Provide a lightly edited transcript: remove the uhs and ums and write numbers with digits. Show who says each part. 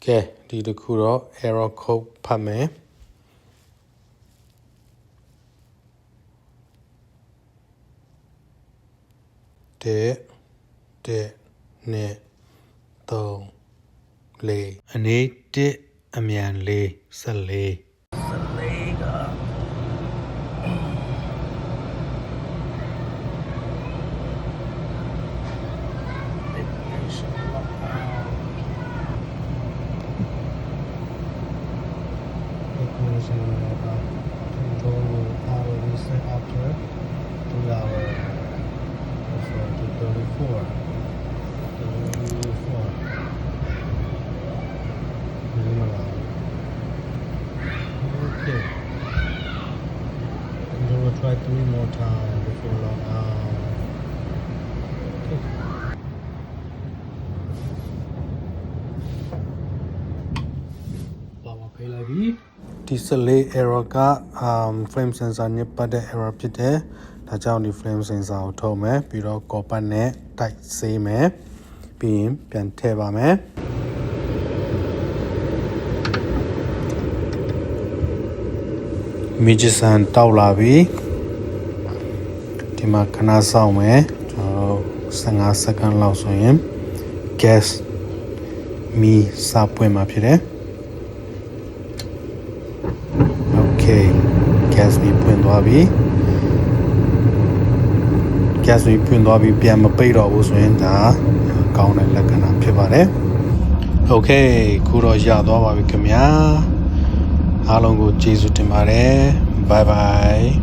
Speaker 1: ကဲဒီတစ်ခုတော့ error code ဖတ်မယ်တဲ့နဲ့3 4အနေ1အမြန်4 14ကcontrol power reset after 2 hours so to 34 okay and then we'll try 3 more times before log out okay power ဖိလိုက်ပြီဒီ14 error ကframe sensor နဲ့ပတ်တဲ့ error ဖြစ်တယ်ဒါကြောင့်ဒီ frame sensor ကိုထုတ်မယ်ပြီးတော့ copper နဲ့တိုက်ဆေးမယ်ပြီးရင်ပြန်ထည့်ပါမယ်မီဂျစန်တောက်လာပြီဒီမှာခဏစောင့်မယ်ကျွန်တော်တို့15စက္ကန့်လောက်ဆိုရင် gas မီစပွင့်မှာဖြစ်တယ်Okay, gas မီပွင့်သွားပြီ gas မီပွင့်သွားပြီပြန်မပိတ်တော့ဘူးဆိုရင်ဒါကောင်းတဲ့လက္ခဏာဖြစ်ပါတယ် Okay ခုတော့ရသွားပါပြီခင်ဗျာအားလုံးကိုကျေးဇူးတင်ပါတယ် Bye bye